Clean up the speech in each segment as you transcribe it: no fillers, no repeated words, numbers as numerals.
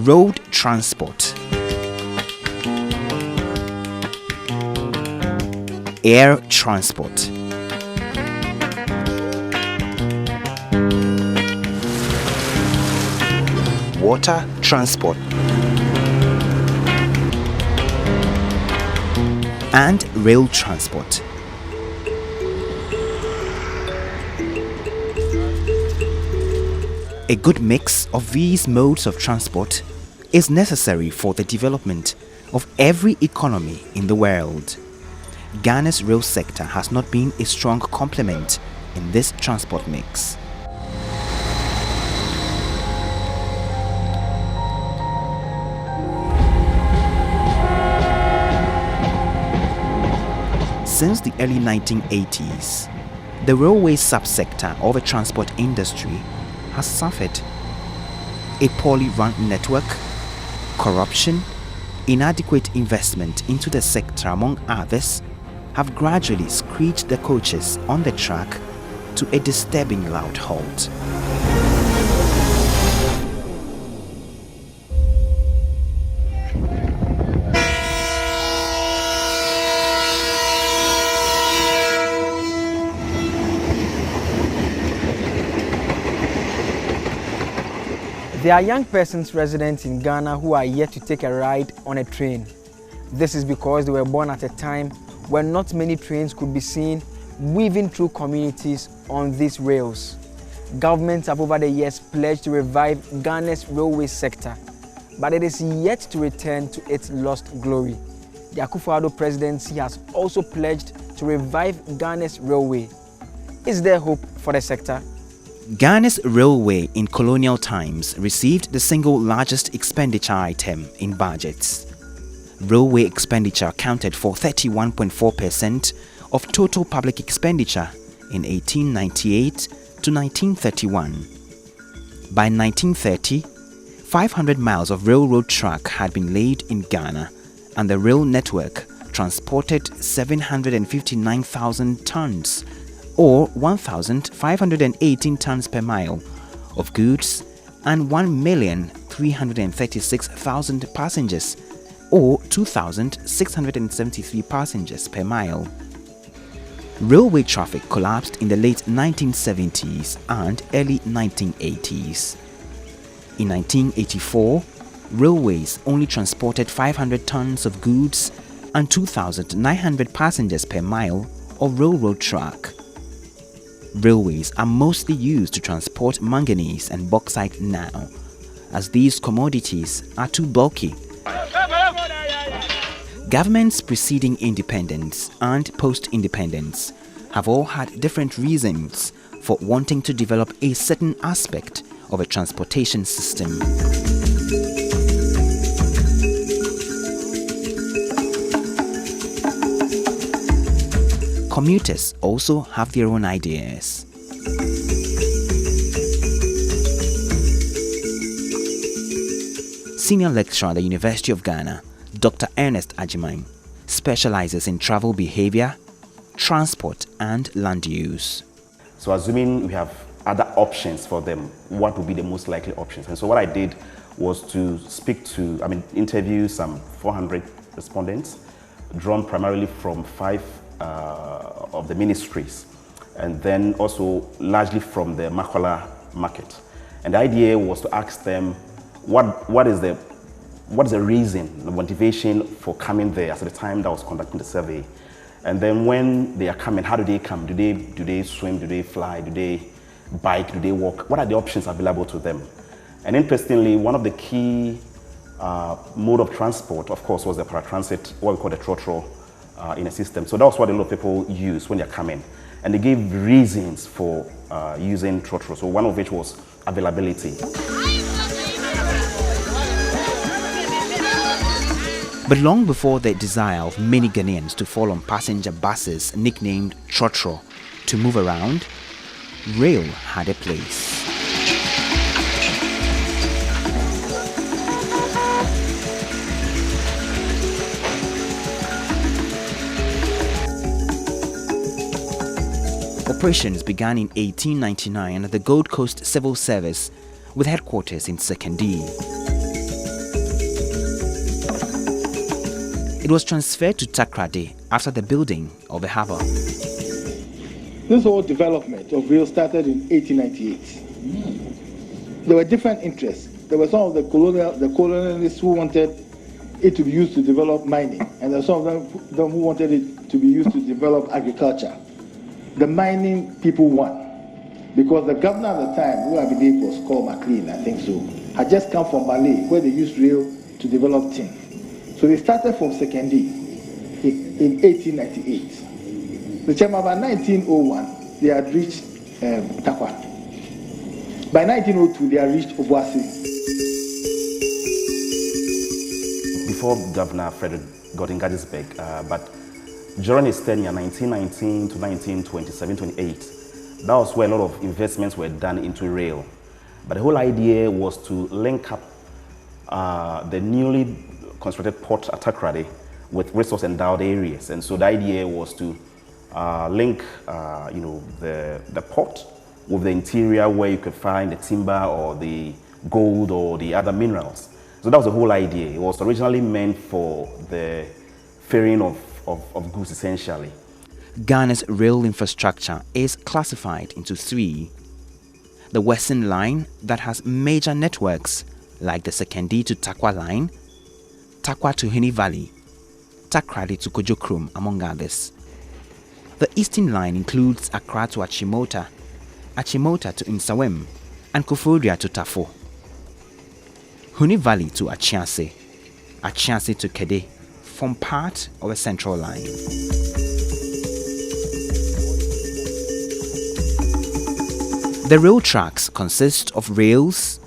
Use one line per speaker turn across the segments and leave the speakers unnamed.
Road transport. Air transport. Water transport. And rail transport. A good mix of these modes of transport is necessary for the development of every economy in the world. Ghana's rail sector has not been a strong complement in this transport mix. Since the early 1980s, the railway subsector of the transport industry has suffered. A poorly run network, corruption, inadequate investment into the sector, among others, have gradually screeched the coaches on the track to a disturbing loud halt.
There are young persons residents in Ghana who are yet to take a ride on a train. This is because they were born at a time when not many trains could be seen weaving through communities on these rails. Governments have over the years pledged to revive Ghana's railway sector, but it is yet to return to its lost glory. The Akufo-Addo presidency has also pledged to revive Ghana's railway. Is there hope for the sector?
Ghana's railway in colonial times received the single largest expenditure item in budgets. Railway expenditure accounted for 31.4% of total public expenditure in 1898 to 1931. By 1930, 500 miles of railroad track had been laid in Ghana, and the rail network transported 759,000 tons or 1,518 tons per mile of goods and 1,336,000 passengers or 2,673 passengers per mile. Railway traffic collapsed in the late 1970s and early 1980s. In 1984, railways only transported 500 tons of goods and 2,900 passengers per mile of railroad track. Railways are mostly used to transport manganese and bauxite now, as these commodities are too bulky. Governments preceding independence and post-independence have all had different reasons for wanting to develop a certain aspect of a transportation system. Commuters also have their own ideas. Senior lecturer at the University of Ghana, Dr. Ernest Agyemang, specializes in travel behavior, transport, and land use.
So assuming we have other options for them, what would be the most likely options? And so what I did was to interview some 400 respondents, drawn primarily from 5 of the ministries, and then also largely from the Makola market. And the idea was to ask them what is the reason, the motivation for coming there at the time that I was conducting the survey. And then when they are coming, how do they come? Do they swim? Do they fly? Do they bike? Do they walk? What are the options available to them? And interestingly, one of the key mode of transport, of course, was the paratransit, what we call the trotro, in a system. So that was what a lot of people use when they're coming. And they gave reasons for using trotro. So one of which was availability.
But long before the desire of many Ghanaians to fall on passenger buses nicknamed trotro to move around, rail had a place. Operations began in 1899 at the Gold Coast Civil Service with headquarters in Sekandi. It was transferred to Takoradi after the building of the harbour.
This whole development of rail started in 1898. There were different interests. There were some of the colonialists who wanted it to be used to develop mining, and there were some of them who wanted it to be used to develop agriculture. The mining people won, because the governor at the time, who I believe was called McLean, I think so, had just come from Malay, where they used rail to develop tin. So they started from Sekendi in 1898. The chairman, by 1901, they had reached Takwa. By 1902, they had reached Obuasi.
Before Governor Frederick got in Gettysburg, but during his tenure, 1919 to 1927, 28, that was where a lot of investments were done into rail. But the whole idea was to link up the newly constructed port at Takoradi with resource-endowed areas. And so the idea was to link the port with the interior, where you could find the timber or the gold or the other minerals. So that was the whole idea. It was originally meant for the ferrying of goods, essentially.
Ghana's rail infrastructure is classified into three. The Western Line, that has major networks like the Sekendi to Takwa Line, Takwa to Hini Valley, Takoradi to Kojokrom, among others. The Eastern Line includes Accra to Achimota, Achimota to Nsawem, and Koforidua to Tafo. Huni Valley to Achiase, Achiase to Kede form part of a central line. The rail tracks consist of rails,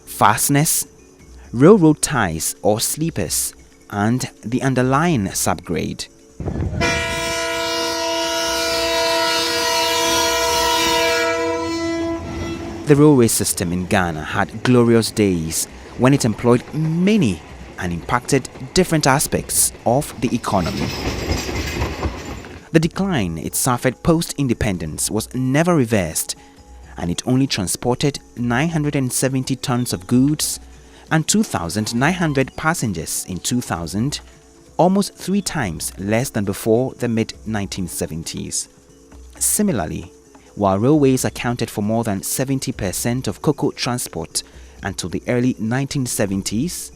fasteners, railroad ties or sleepers, and the underlying subgrade. The railway system in Ghana had glorious days when it employed many and impacted different aspects of the economy. The decline it suffered post-independence was never reversed, and it only transported 970 tons of goods and 2,900 passengers in 2000, almost 3 times less than before the mid-1970s. Similarly, while railways accounted for more than 70% of cocoa transport until the early 1970s,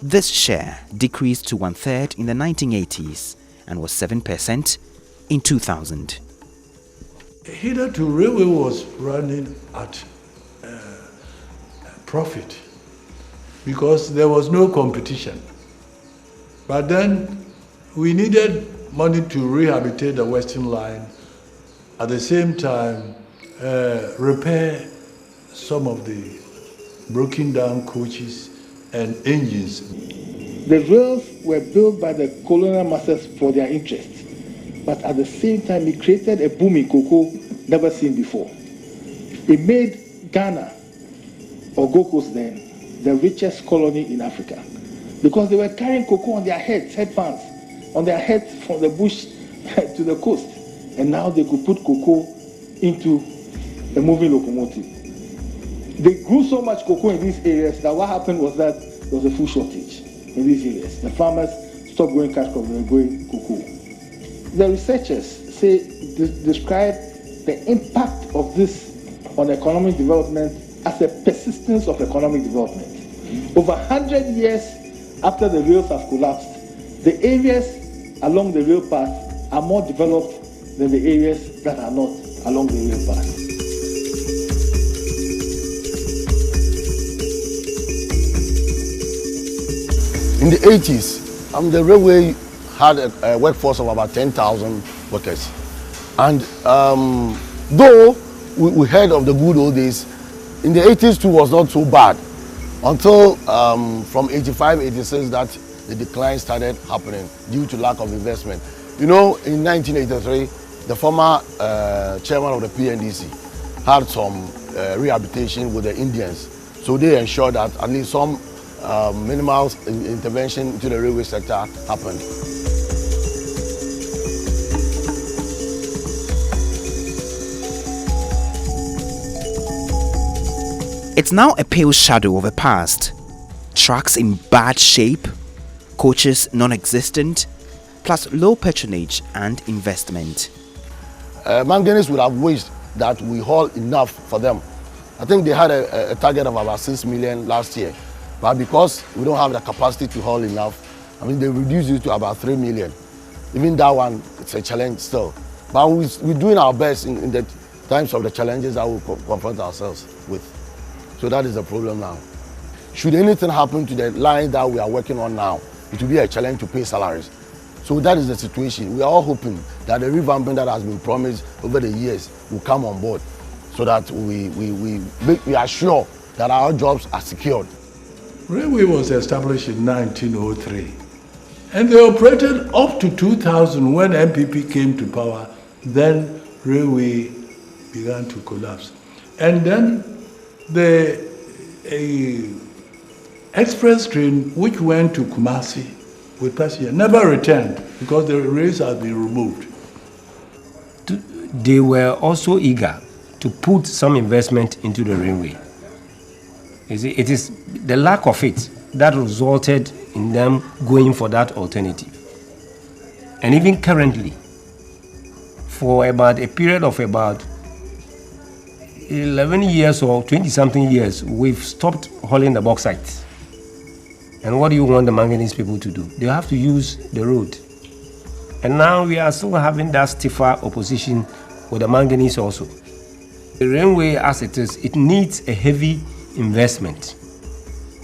this share decreased to 1/3 in the 1980s and was 7% in 2000.
Hitherto, railway was running at profit because there was no competition. But then we needed money to rehabilitate the Western Line, at the same time repair some of the broken down coaches and engines.
The rails were built by the colonial masters for their interests, but at the same time it created a boom in cocoa never seen before. It made Ghana, or Gold Coast then, the richest colony in Africa, because they were carrying cocoa on their heads, headbands, on their heads from the bush to the coast, and now they could put cocoa into a moving locomotive. They grew so much cocoa in these areas that what happened was that there was a food shortage in these areas. The farmers stopped growing cash crops, they were growing cocoa. The researchers describe the impact of this on economic development as a persistence of economic development. Over 100 years after the rails have collapsed, the areas along the rail path are more developed than the areas that are not along the rail path.
In the 80s, the railway had a workforce of about 10,000 workers. And though we heard of the good old days, in the 80s too was not so bad until from 85, 86 that the decline started happening due to lack of investment. You know, in 1983, the former chairman of the PNDC had some rehabilitation with the Indians. So they ensured that at least some minimal intervention into the railway sector happened.
It's now a pale shadow of a past. Tracks in bad shape, coaches non-existent, plus low patronage and investment.
Manganese would have wished that we haul enough for them. I think they had a target of about 6 million last year, but because we don't have the capacity to haul enough, I mean, they reduced it to about 3 million. Even that one, it's a challenge still. But we're doing our best in the times of the challenges that we confront ourselves with. So that is the problem now. Should anything happen to the line that we are working on now, it will be a challenge to pay salaries. So that is the situation. We are all hoping that the revamping that has been promised over the years will come on board so that we are sure that our jobs are secured.
Railway was established in 1903 and they operated up to 2000 when MPP came to power. Then railway began to collapse. And then the express train which went to Kumasi with passengers never returned because the rails had been removed.
They were also eager to put some investment into the railway. You see, it is the lack of it that resulted in them going for that alternative. And even currently, for about a period of about 11 years or 20-something years, we've stopped hauling the bauxite. And what do you want the manganese people to do? They have to use the road. And now we are still having that stiffer opposition with the manganese also. The railway as it is, it needs a heavy investment.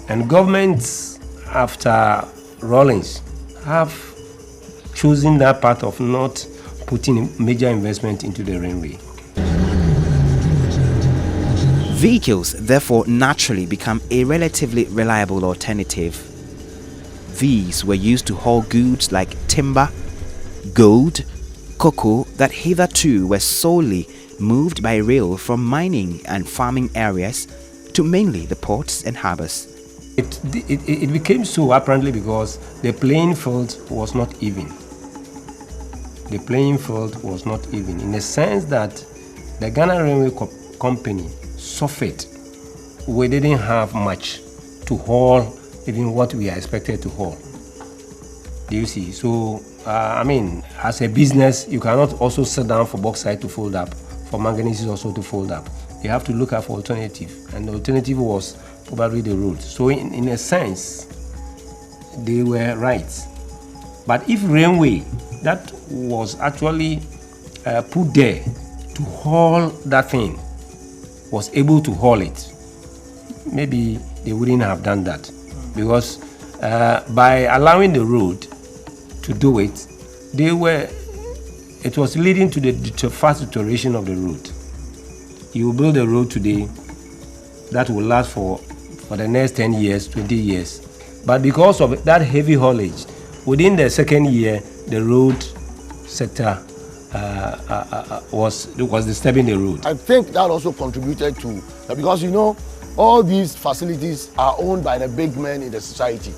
And governments after Rawlings have chosen that path of not putting major investment into the railway.
Vehicles therefore naturally become a relatively reliable alternative. These were used to haul goods like timber, gold, cocoa that hitherto were solely moved by rail from mining and farming areas to mainly the ports and harbors.
It became so apparently because the playing field was not even. The playing field was not even in the sense that the Ghana Railway Company suffered. We didn't have much to haul, even what we are expected to haul. Do you see? So, I mean, as a business, you cannot also sit down for bauxite to fold up, for manganese also to fold up. You have to look out for alternative, and the alternative was probably the road. So, in a sense, they were right. But if railway that was actually put there to haul that thing was able to haul it, maybe they wouldn't have done that, because by allowing the road to do it, it was leading to the fast deterioration of the road. You will build a road today that will last for the next 10 years, 20 years. But because of that heavy haulage, within the second year, the road sector was disturbing the road.
I think that also contributed to, because you know, all these facilities are owned by the big men in the society.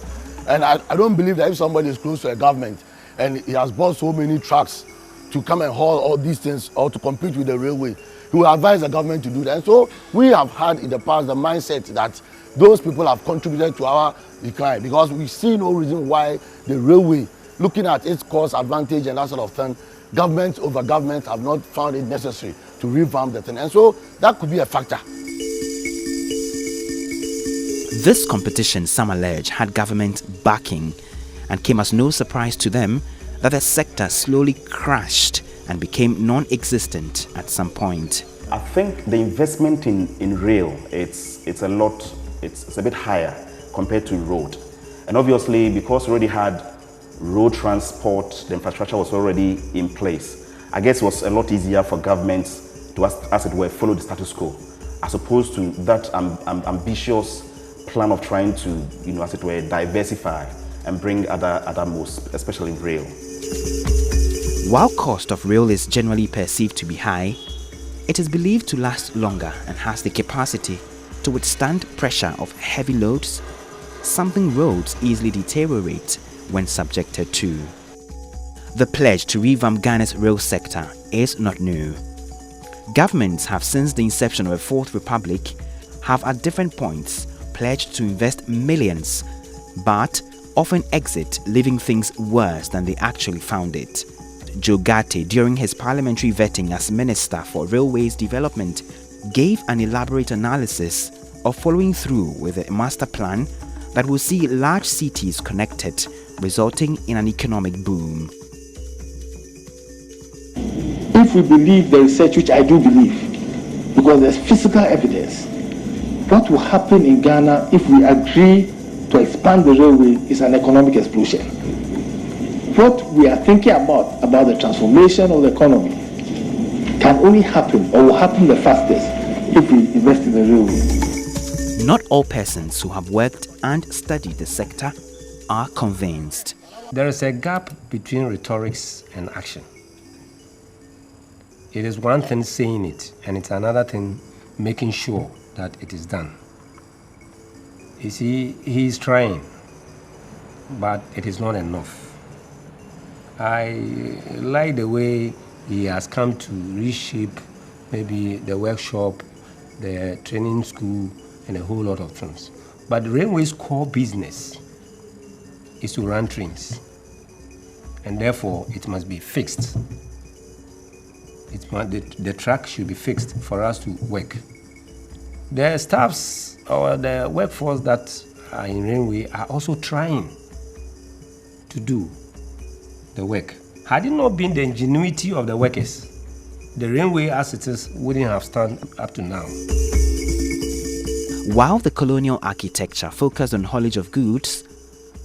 And I don't believe that if somebody is close to a government and he has bought so many trucks to come and haul all these things or to compete with the railway, he will advise the government to do that. And so we have had in the past the mindset that those people have contributed to our decline, because we see no reason why the railway, looking at its cost advantage and that sort of thing, government over government have not found it necessary to revamp the thing. And so that could be a factor.
This competition, some allege, had government backing, and came as no surprise to them that the sector slowly crashed and became non-existent at some point.
I think the investment in rail, it's a bit higher compared to road. And obviously, because we already had road transport, the infrastructure was already in place. I guess it was a lot easier for governments to, as it were, follow the status quo, as opposed to that ambitious plan of trying to, as it were, diversify and bring other modes, especially in rail.
While cost of rail is generally perceived to be high, it is believed to last longer and has the capacity to withstand pressure of heavy loads, something roads easily deteriorate when subjected to. The pledge to revamp Ghana's rail sector is not new. Governments have, since the inception of the Fourth Republic, have at different points pledged to invest millions, but often exit leaving things worse than they actually found it. Joe Gatti, during his parliamentary vetting as Minister for Railways Development, gave an elaborate analysis of following through with a master plan that will see large cities connected, resulting in an economic boom.
If we believe the research, which I do believe, because there's physical evidence, what will happen in Ghana if we agree to expand the railway is an economic explosion. What we are thinking about the transformation of the economy, can only happen, or will happen the fastest, if we invest in the railway.
Not all persons who have worked and studied the sector are convinced.
There is a gap between rhetorics and action. It is one thing saying it, and it's another thing making sure that it is done. You see, he is trying, but it is not enough. I like the way he has come to reshape maybe the workshop, the training school, and a whole lot of things. But the railway's core business is to run trains, and therefore it must be fixed. The track should be fixed for us to work. The staffs or the workforce that are in railway are also trying to do the work. Had it not been the ingenuity of the workers, the railway as it is wouldn't have stand up to now.
While the colonial architecture focused on haulage of goods,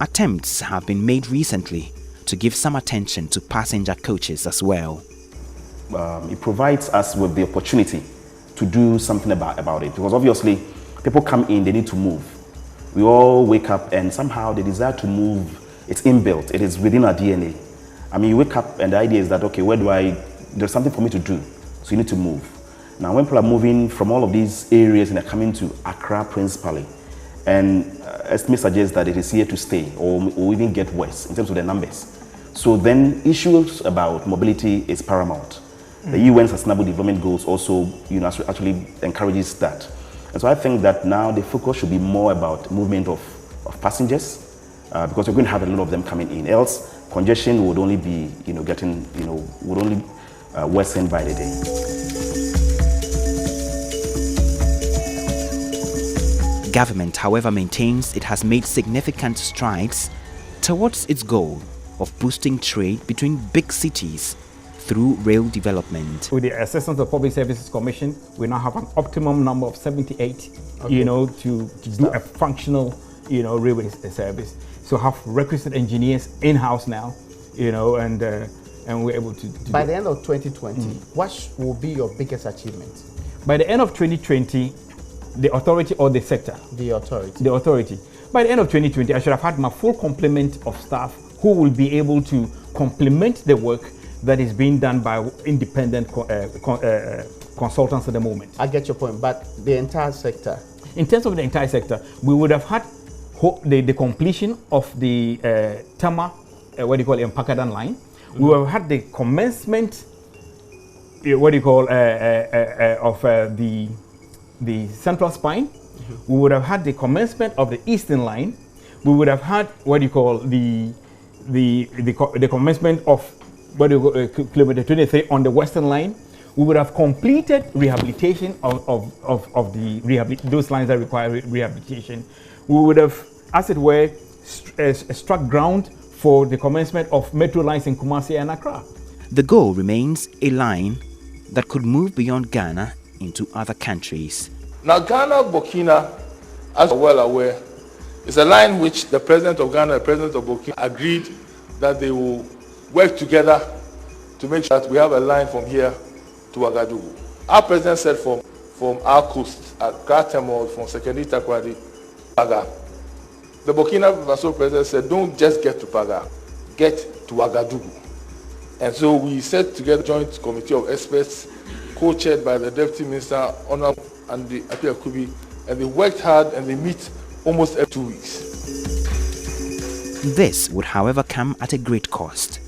attempts have been made recently to give some attention to passenger coaches as well.
It provides us with the opportunity to do something about it, because obviously people come in, they need to move. We all wake up and somehow the desire to move, it's inbuilt, it is within our DNA. I mean, you wake up and the idea is that, okay, there's something for me to do, so you need to move. Now, when people are moving from all of these areas and they're coming to Accra principally, and estimates suggest that it is here to stay or even get worse in terms of the numbers. So then issues about mobility is paramount. The UN Sustainable Development Goals also, actually encourages that. And so I think that now the focus should be more about movement of passengers, because we're going to have a lot of them coming in. Else, congestion would only be, would only worsen by the day.
Government, however, maintains it has made significant strides towards its goal of boosting trade between big cities through rail development.
With the assistance of Public Services Commission, we now have an optimum number of 78, to do a functional, railway service. So have requisite engineers in-house now, and we're able to do
By the end of 2020, what will be your biggest achievement?
By the end of 2020, the authority or the sector?
The authority.
The authority. By the end of 2020, I should have had my full complement of staff who will be able to complement the work that is being done by independent consultants at the moment.
I get your point, but the entire sector?
In terms of the entire sector, we would have had the completion of the Tama, Mpakadan line. We would have had the commencement, of the central spine. We would have had the commencement of the eastern line. We would have had the commencement of kilometer 23 on the western line. We would have completed rehabilitation of those lines that require rehabilitation. We would have, as it were, struck ground for the commencement of metro lines in Kumasi and Accra.
The goal remains a line that could move beyond Ghana into other countries.
Now, Ghana-Burkina, as you're well aware, is a line which the President of Ghana and the President of Burkina agreed that they will work together to make sure that we have a line from here to Ouagadougou. Our President said from our coast, at Kratemo, from Sekedi Takwadi, Paga. The Burkina Faso President said, don't just get to Paga, get to Ouagadougou. And so we set together a joint committee of experts, co-chaired by the Deputy Minister, Honorable and the Apia Kubi, and they worked hard and they meet almost every 2 weeks.
This would, however, come at a great cost.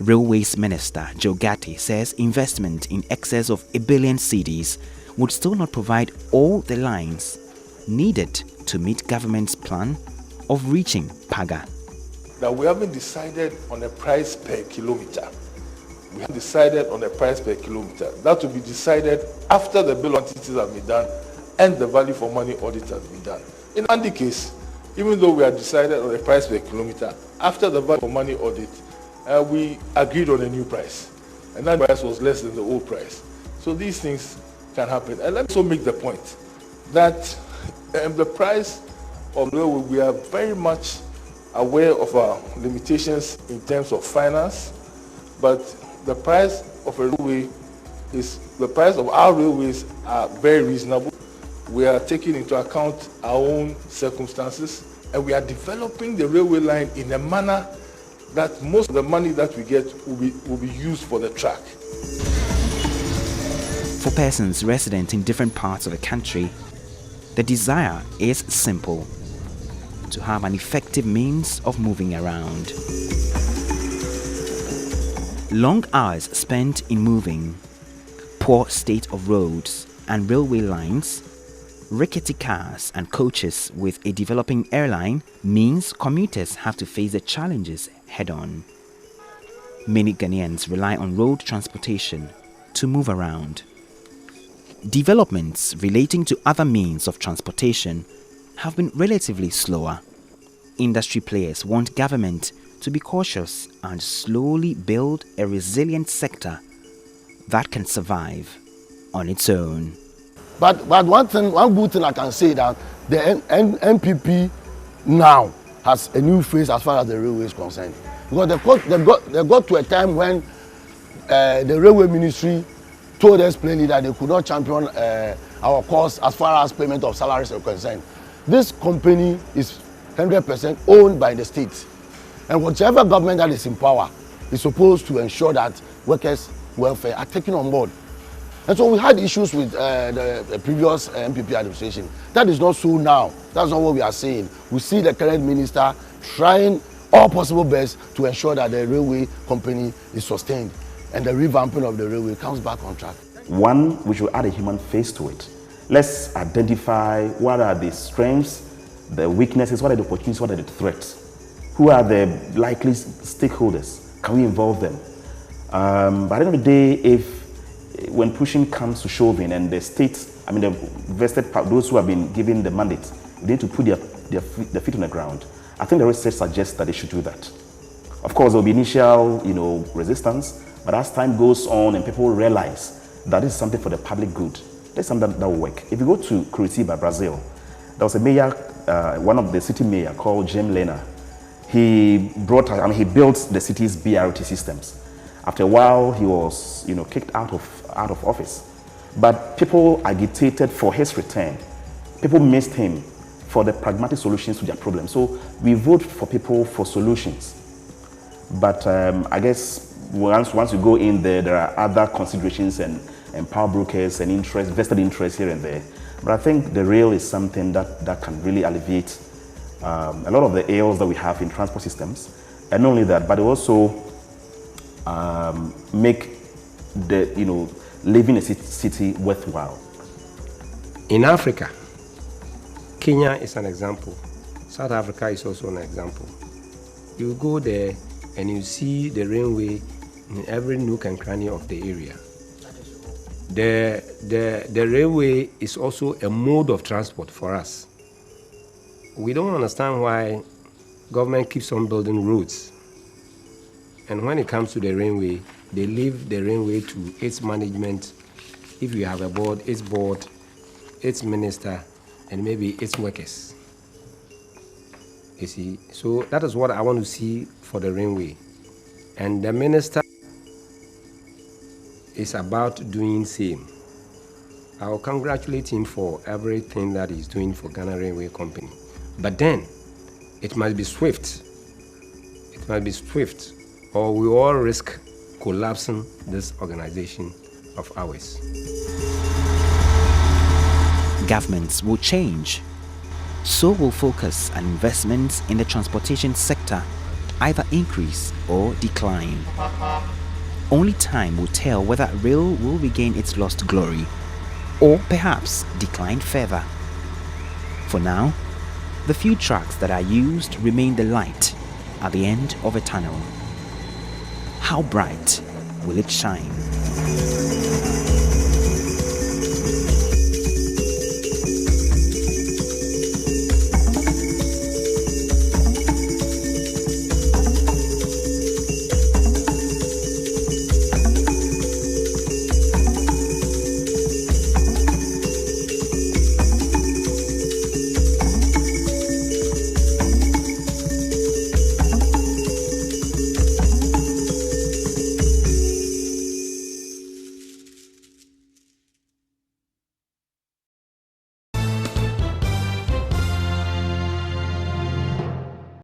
Railways Minister Joe Gatti says investment in excess of 1 billion cedis would still not provide all the lines needed to meet government's plan of reaching Paga.
That we haven't decided on a price per kilometer. We have decided on a price per kilometer. That will be decided after the bill of quantities have been done and the value for money audit has been done. In any case, even though we have decided on a price per kilometer, after the value for money audit, we agreed on a new price. And that price was less than the old price. So these things can happen. And let me also make the point that the price of the railway, we are very much aware of our limitations in terms of finance, but the price of a railway the price of our railways are very reasonable. We are taking into account our own circumstances, and we are developing the railway line in a manner that most of the money that we get will be used for the track.
For persons resident in different parts of the country, the desire is simple: to have an effective means of moving around. Long hours spent in moving, poor state of roads and railway lines, rickety cars and coaches with a developing airline means commuters have to face the challenges head-on. Many Ghanaians rely on road transportation to move around. Developments relating to other means of transportation have been relatively slower. Industry players want government to be cautious and slowly build a resilient sector that can survive on its own.
But one good thing I can say that the NPP now has a new face as far as the railway is concerned. Because they got to a time when the railway ministry told us plainly that they could not champion our cause as far as payment of salaries are concerned. This company is 100% owned by the state. And whichever government that is in power is supposed to ensure that workers' welfare are taken on board. And so we had issues with the previous MPP administration. That is not so now. That's not what we are saying. We see the current minister trying all possible best to ensure that the railway company is sustained and the revamping of the railway comes back on track.
One, we should add a human face to it. Let's identify what are the strengths, the weaknesses, what are the opportunities, what are the threats. Who are the likely stakeholders? Can we involve them? By the end of the day, when pushing comes to shoving and the state, the vested part, those who have been given the mandate, they need to put their feet on the ground. I think the research suggests that they should do that. Of course, there will be initial, resistance, but as time goes on and people realize that this is something for the public good, that's something that will work. If you go to Curitiba, Brazil, there was a mayor, one of the city mayor called Jim Lena. He built the city's BRT systems. After a while, he was, kicked out of office. But people agitated for his return. People missed him for the pragmatic solutions to their problems. So we vote for people for solutions. But I guess once you go in there are other considerations and power brokers and vested interests here and there. But I think the rail is something that can really alleviate a lot of the ails that we have in transport systems. And not only that, but also make the living a city worthwhile.
In Africa, Kenya is an example. South Africa is also an example. You go there and you see the railway in every nook and cranny of the area. The railway is also a mode of transport for us. We don't understand why government keeps on building roads. And when it comes to the railway, they leave the railway to its management. If you have a board, its minister, and maybe its workers. You see, so that is what I want to see for the railway. And the minister is about doing same. I will congratulate him for everything that he's doing for Ghana Railway Company. But then, it must be swift. It must be swift, or we all risk collapsing this organization of ours.
Governments will change. So will focus and investments in the transportation sector either increase or decline. Only time will tell whether rail will regain its lost glory or perhaps decline further. For now, The few tracks that are used remain the light at the end of a tunnel. How bright will it shine?